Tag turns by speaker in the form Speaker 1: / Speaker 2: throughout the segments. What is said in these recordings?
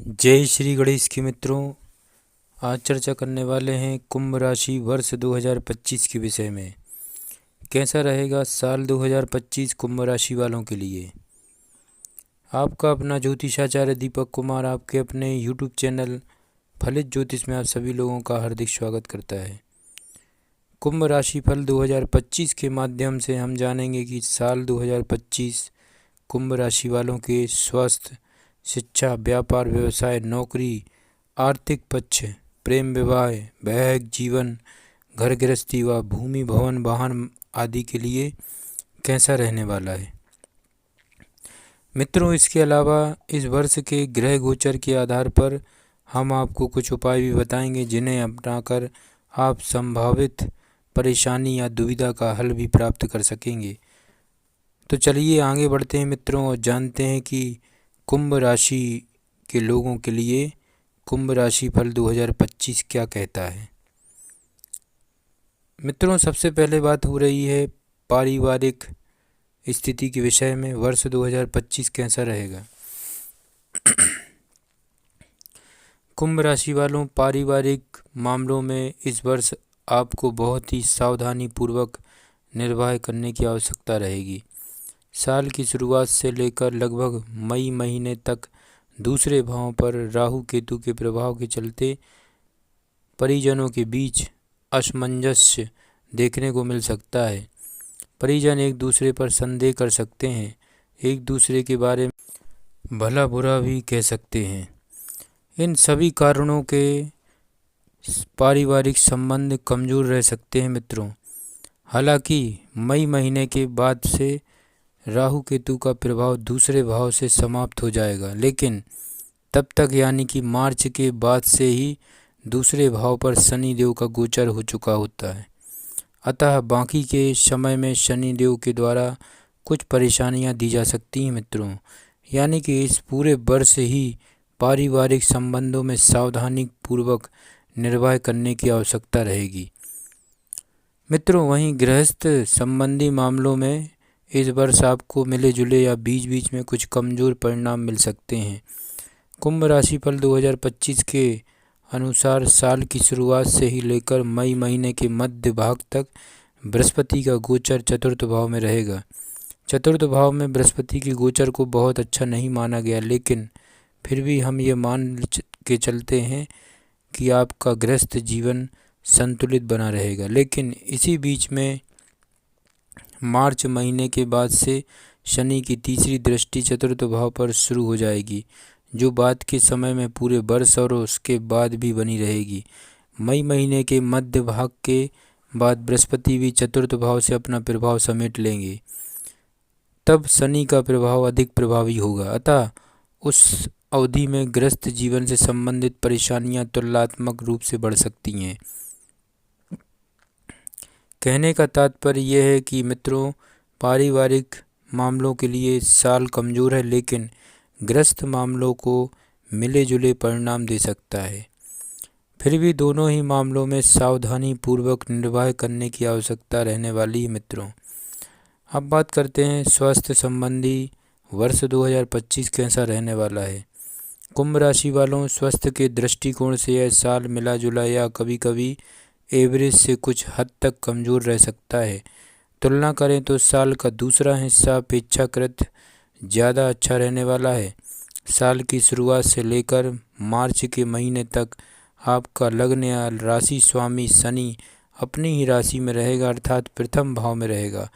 Speaker 1: जय श्री गणेश के मित्रों। आज चर्चा करने वाले हैं कुंभ राशि वर्ष 2025 के विषय में। कैसा रहेगा साल 2025 कुंभ राशि वालों के लिए। आपका अपना ज्योतिषाचार्य दीपक कुमार आपके अपने YouTube चैनल फलित ज्योतिष में आप सभी लोगों का हार्दिक स्वागत करता है। कुंभ राशि फल 2025 के माध्यम से हम जानेंगे कि साल 2025 कुंभ राशि वालों के स्वास्थ्य, शिक्षा, व्यापार, व्यवसाय, नौकरी, आर्थिक पक्ष, प्रेम, विवाह, वैवाहिक जीवन, घर गृहस्थी व भूमि, भवन, वाहन आदि के लिए कैसा रहने वाला है। मित्रों, इसके अलावा इस वर्ष के ग्रह गोचर के आधार पर हम आपको कुछ उपाय भी बताएंगे जिन्हें अपनाकर आप संभावित परेशानी या दुविधा का हल भी प्राप्त कर सकेंगे। तो चलिए आगे बढ़ते हैं मित्रों और जानते हैं कि कुंभ राशि के लोगों के लिए कुंभ राशि फल 2025 क्या कहता है। मित्रों, सबसे पहले बात हो रही है पारिवारिक स्थिति के विषय में। वर्ष 2025 कैसा रहेगा। कुंभ राशि वालों, पारिवारिक मामलों में इस वर्ष आपको बहुत ही सावधानी पूर्वक निर्वाह करने की आवश्यकता रहेगी। साल की शुरुआत से लेकर लगभग मई महीने तक दूसरे भाव पर राहु केतु के प्रभाव के चलते परिजनों के बीच असमंजस्य देखने को मिल सकता है। परिजन एक दूसरे पर संदेह कर सकते हैं, एक दूसरे के बारे में भला बुरा भी कह सकते हैं। इन सभी कारणों के पारिवारिक संबंध कमजोर रह सकते हैं मित्रों। हालांकि मई महीने के बाद से राहु केतु का प्रभाव दूसरे भाव से समाप्त हो जाएगा, लेकिन तब तक यानी कि मार्च के बाद से ही दूसरे भाव पर शनि देव का गोचर हो चुका होता है। अतः बाकी के समय में शनि देव के द्वारा कुछ परेशानियां दी जा सकती हैं मित्रों। यानी कि इस पूरे वर्ष ही पारिवारिक संबंधों में सावधानी पूर्वक निर्वाह करने की आवश्यकता रहेगी मित्रों। वहीं गृहस्थ संबंधी मामलों में इस वर्ष आपको मिले जुले या बीच बीच में कुछ कमज़ोर परिणाम मिल सकते हैं। कुंभ राशि फल 2025 के अनुसार साल की शुरुआत से ही लेकर मई महीने के मध्य भाग तक बृहस्पति का गोचर चतुर्थ भाव में रहेगा। चतुर्थ भाव में बृहस्पति के गोचर को बहुत अच्छा नहीं माना गया, लेकिन फिर भी हम ये मान के चलते हैं कि आपका गृहस्थ जीवन संतुलित बना रहेगा। लेकिन इसी बीच में मार्च महीने के बाद से शनि की तीसरी दृष्टि चतुर्थ भाव पर शुरू हो जाएगी, जो बाद के समय में पूरे वर्ष और उसके बाद भी बनी रहेगी। मई महीने के मध्य भाग के बाद बृहस्पति भी चतुर्थ भाव से अपना प्रभाव समेट लेंगे, तब शनि का प्रभाव अधिक प्रभावी होगा। अतः उस अवधि में गृहस्थ जीवन से संबंधित परेशानियां तुलनात्मक रूप से बढ़ सकती हैं। कहने का तात्पर्य यह है कि मित्रों, पारिवारिक मामलों के लिए साल कमज़ोर है, लेकिन गृहस्थ मामलों को मिले जुले परिणाम दे सकता है। फिर भी दोनों ही मामलों में सावधानी पूर्वक निर्वाह करने की आवश्यकता रहने वाली है मित्रों। अब बात करते हैं स्वास्थ्य संबंधी वर्ष 2025 कैसा रहने वाला है। कुंभ राशि वालों, स्वास्थ्य के दृष्टिकोण से यह साल मिला जुला या कभी कभी एवरेज से कुछ हद तक कमज़ोर रह सकता है। तुलना करें तो साल का दूसरा हिस्सा अपेक्षाकृत ज़्यादा अच्छा रहने वाला है। साल की शुरुआत से लेकर मार्च के महीने तक आपका लग्न या राशि स्वामी शनि अपनी ही राशि में रहेगा, अर्थात प्रथम भाव में रहेगा।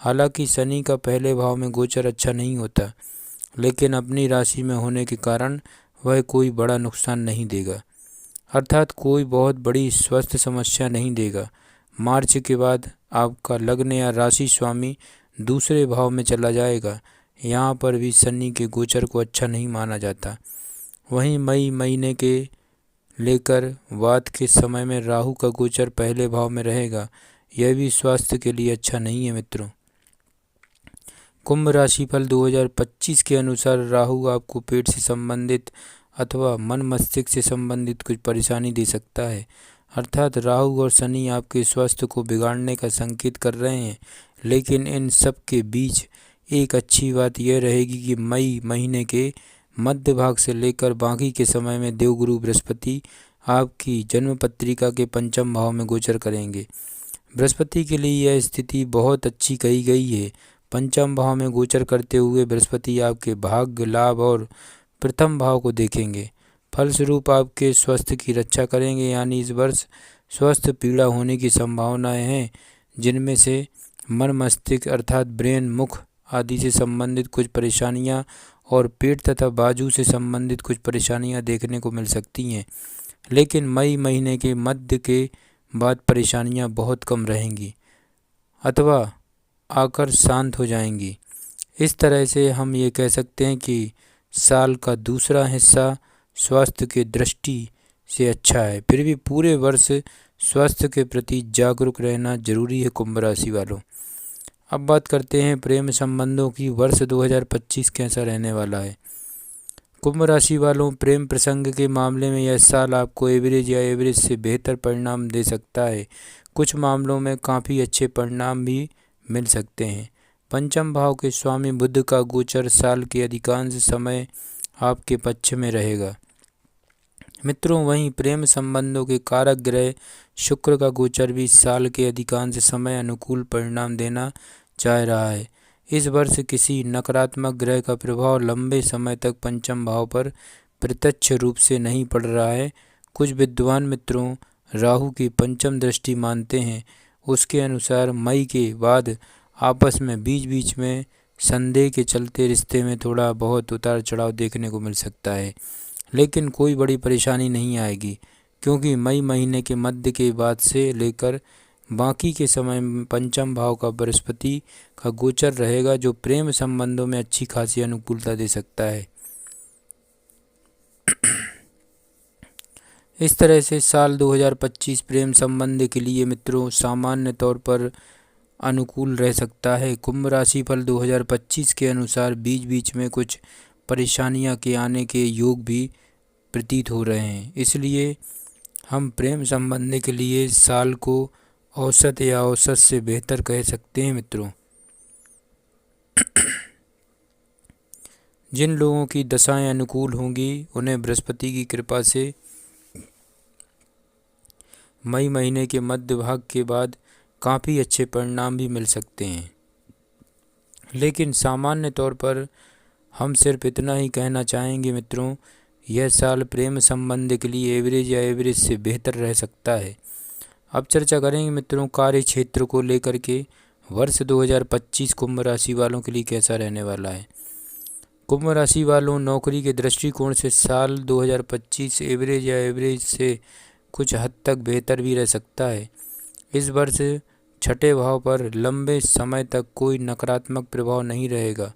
Speaker 1: हालांकि शनि का पहले भाव में गोचर अच्छा नहीं होता, लेकिन अपनी राशि में होने के कारण वह कोई बड़ा नुकसान नहीं देगा, अर्थात कोई बहुत बड़ी स्वास्थ्य समस्या नहीं देगा। मार्च के बाद आपका लग्न या राशि स्वामी दूसरे भाव में चला जाएगा। यहाँ पर भी शनि के गोचर को अच्छा नहीं माना जाता। वहीं मई महीने के लेकर बाद के समय में राहु का गोचर पहले भाव में रहेगा, यह भी स्वास्थ्य के लिए अच्छा नहीं है मित्रों। कुंभ राशि फल 2025 के अनुसार राहु आपको पेट से संबंधित अथवा मन मस्तिष्क से संबंधित कुछ परेशानी दे सकता है, अर्थात राहु और शनि आपके स्वास्थ्य को बिगाड़ने का संकेत कर रहे हैं। लेकिन इन सब के बीच एक अच्छी बात यह रहेगी कि मई महीने के मध्य भाग से लेकर बाकी के समय में देवगुरु बृहस्पति आपकी जन्म पत्रिका के पंचम भाव में गोचर करेंगे। बृहस्पति के लिए यह स्थिति बहुत अच्छी कही गई है। पंचम भाव में गोचर करते हुए बृहस्पति आपके भाग्य, लाभ और प्रथम भाव को देखेंगे। फलस्वरूप आपके स्वास्थ्य की रक्षा करेंगे, यानी इस वर्ष स्वास्थ्य पीड़ा होने की संभावनाएं हैं, जिनमें से मन मस्तिष्क अर्थात ब्रेन, मुख आदि से संबंधित कुछ परेशानियां और पेट तथा बाजू से संबंधित कुछ परेशानियां देखने को मिल सकती हैं। लेकिन मई महीने के मध्य के बाद परेशानियां बहुत कम रहेंगी अथवा आकर शांत हो जाएंगी। इस तरह से हम ये कह सकते हैं कि साल का दूसरा हिस्सा स्वास्थ्य के दृष्टि से अच्छा है। फिर भी पूरे वर्ष स्वास्थ्य के प्रति जागरूक रहना जरूरी है कुंभ राशि वालों। अब बात करते हैं प्रेम संबंधों की। वर्ष 2025 कैसा रहने वाला है। कुंभ राशि वालों, प्रेम प्रसंग के मामले में यह साल आपको एवरेज या एवरेज से बेहतर परिणाम दे सकता है। कुछ मामलों में काफ़ी अच्छे परिणाम भी मिल सकते हैं। पंचम भाव के स्वामी बुध का गोचर साल के अधिकांश समय आपके पक्ष में रहेगा मित्रों। वहीं प्रेम संबंधों के कारक ग्रह शुक्र का गोचर भी साल के अधिकांश समय अनुकूल परिणाम देना चाह रहा है। इस वर्ष किसी नकारात्मक ग्रह का प्रभाव लंबे समय तक पंचम भाव पर प्रत्यक्ष रूप से नहीं पड़ रहा है। कुछ विद्वान मित्रों राहु की पंचम दृष्टि मानते हैं। उसके अनुसार मई के बाद आपस में बीच बीच में संदेह के चलते रिश्ते में थोड़ा बहुत उतार चढ़ाव देखने को मिल सकता है, लेकिन कोई बड़ी परेशानी नहीं आएगी, क्योंकि मई महीने के मध्य के बाद से लेकर बाकी के समय में पंचम भाव का बृहस्पति का गोचर रहेगा, जो प्रेम संबंधों में अच्छी खासी अनुकूलता दे सकता है। इस तरह से साल 2025 प्रेम संबंध के लिए मित्रों सामान्य तौर पर अनुकूल रह सकता है। कुंभ राशि फल 2025 के अनुसार बीच बीच में कुछ परेशानियां के आने के योग भी प्रतीत हो रहे हैं। इसलिए हम प्रेम संबंध के लिए साल को औसत या औसत से बेहतर कह सकते हैं मित्रों। जिन लोगों की दशाएं अनुकूल होंगी उन्हें बृहस्पति की कृपा से मई महीने के मध्य भाग के बाद काफ़ी अच्छे परिणाम भी मिल सकते हैं। लेकिन सामान्य तौर पर हम सिर्फ इतना ही कहना चाहेंगे मित्रों, यह साल प्रेम संबंध के लिए एवरेज या एवरेज से बेहतर रह सकता है। अब चर्चा करेंगे मित्रों कार्य क्षेत्र को लेकर के। वर्ष 2025 कुंभ राशि वालों के लिए कैसा रहने वाला है। कुंभ राशि वालों, नौकरी के दृष्टिकोण से साल 2025 एवरेज या एवरेज से कुछ हद तक बेहतर भी रह सकता है। इस वर्ष छठे भाव पर लंबे समय तक कोई नकारात्मक प्रभाव नहीं रहेगा,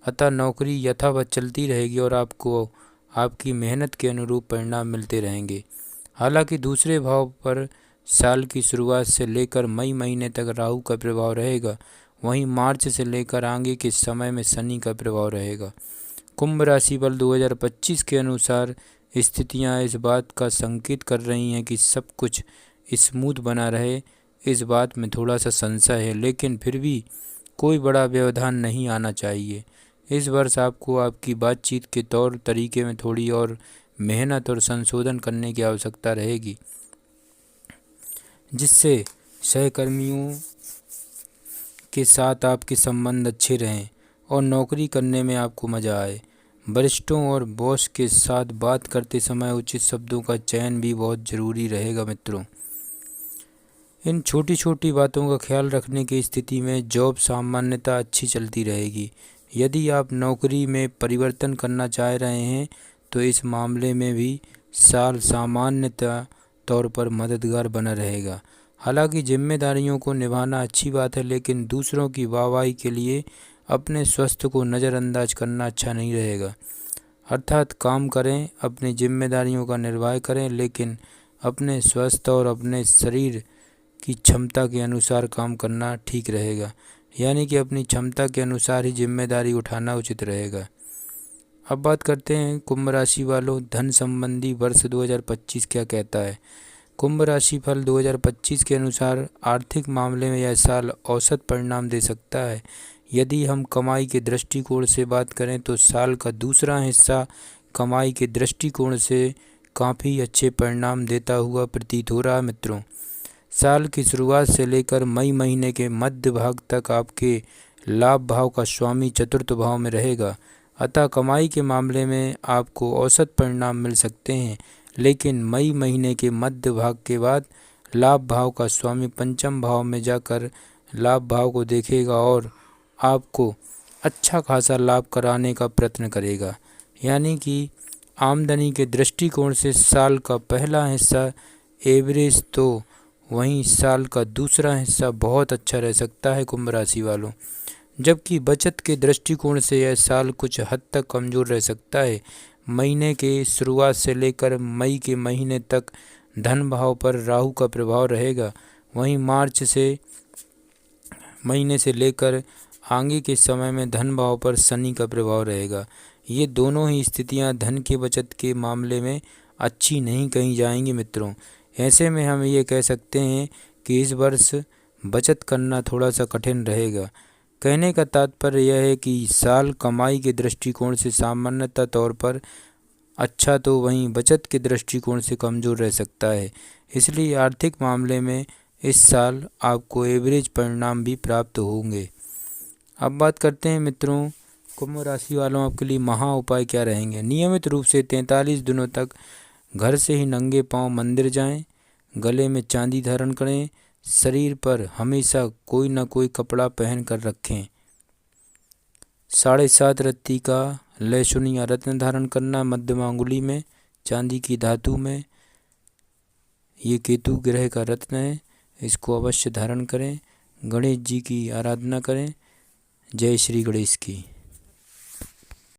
Speaker 1: अतः नौकरी यथावत चलती रहेगी और आपको आपकी मेहनत के अनुरूप परिणाम मिलते रहेंगे। हालांकि दूसरे भाव पर साल की शुरुआत से लेकर मई महीने तक राहु का प्रभाव रहेगा, वहीं मार्च से लेकर आगे के समय में शनि का प्रभाव रहेगा। कुंभ राशि फल 2025 के अनुसार स्थितियां इस बात का संकेत कर रही हैं कि सब कुछ स्मूथ बना रहे। इस बात में थोड़ा सा संशय है, लेकिन फिर भी कोई बड़ा व्यवधान नहीं आना चाहिए। इस वर्ष आपको आपकी बातचीत के तौर तरीके में थोड़ी और मेहनत और संशोधन करने की आवश्यकता रहेगी, जिससे सहकर्मियों के साथ आपके संबंध अच्छे रहें और नौकरी करने में आपको मज़ा आए। वरिष्ठों और बॉस के साथ बात करते समय उचित शब्दों का चयन भी बहुत ज़रूरी रहेगा मित्रों। इन छोटी छोटी बातों का ख्याल रखने की स्थिति में जॉब सामान्यतः अच्छी चलती रहेगी। यदि आप नौकरी में परिवर्तन करना चाह रहे हैं तो इस मामले में भी साल सामान्यतः तौर पर मददगार बना रहेगा। हालांकि जिम्मेदारियों को निभाना अच्छी बात है, लेकिन दूसरों की वाहवाही के लिए अपने स्वास्थ्य को नज़रअंदाज करना अच्छा नहीं रहेगा। अर्थात काम करें, अपनी जिम्मेदारियों का निर्वाह करें, लेकिन अपने स्वास्थ्य और अपने शरीर की क्षमता के अनुसार काम करना ठीक रहेगा। यानी कि अपनी क्षमता के अनुसार ही जिम्मेदारी उठाना उचित रहेगा। अब बात करते हैं कुंभ राशि वालों, धन संबंधी वर्ष 2025 क्या कहता है। कुंभ राशि फल 2025 के अनुसार आर्थिक मामले में यह साल औसत परिणाम दे सकता है। यदि हम कमाई के दृष्टिकोण से बात करें तो साल का दूसरा हिस्सा कमाई के दृष्टिकोण से काफ़ी अच्छे परिणाम देता हुआ प्रतीत हो रहा है मित्रों। साल की शुरुआत से लेकर मई महीने के मध्य भाग तक आपके लाभ भाव का स्वामी चतुर्थ भाव में रहेगा, अतः कमाई के मामले में आपको औसत परिणाम मिल सकते हैं। लेकिन मई महीने के मध्य भाग के बाद लाभ भाव का स्वामी पंचम भाव में जाकर लाभ भाव को देखेगा और आपको अच्छा खासा लाभ कराने का प्रयत्न करेगा। यानी कि आमदनी के दृष्टिकोण से साल का पहला हिस्सा एवरेज, तो वहीं साल का दूसरा हिस्सा बहुत अच्छा रह सकता है कुंभ राशि वालों। जबकि बचत के दृष्टिकोण से यह साल कुछ हद तक कमज़ोर रह सकता है। महीने के शुरुआत से लेकर मई के महीने तक धन भाव पर राहु का प्रभाव रहेगा। वहीं मार्च से महीने से लेकर आगे के समय में धन भाव पर शनि का प्रभाव रहेगा। ये दोनों ही स्थितियां धन के बचत के मामले में अच्छी नहीं कही जाएंगी मित्रों। ऐसे में हम ये कह सकते हैं कि इस वर्ष बचत करना थोड़ा सा कठिन रहेगा। कहने का तात्पर्य यह है कि साल कमाई के दृष्टिकोण से सामान्यतः तौर पर अच्छा, तो वहीं बचत के दृष्टिकोण से कमज़ोर रह सकता है। इसलिए आर्थिक मामले में इस साल आपको एवरेज परिणाम भी प्राप्त होंगे। अब बात करते हैं मित्रों, कुंभ राशि वालों आपके लिए महा उपाय क्या रहेंगे। नियमित रूप से 43 दिनों तक घर से ही नंगे पांव मंदिर जाएं, गले में चांदी धारण करें, शरीर पर हमेशा कोई न कोई कपड़ा पहन कर रखें। 7.5 रत्ती का लहसुन या रत्न धारण करना मध्यम अंगुली में चांदी की धातु में। ये केतु ग्रह का रत्न है, इसको अवश्य धारण करें। गणेश जी की आराधना करें। जय श्री गणेश की।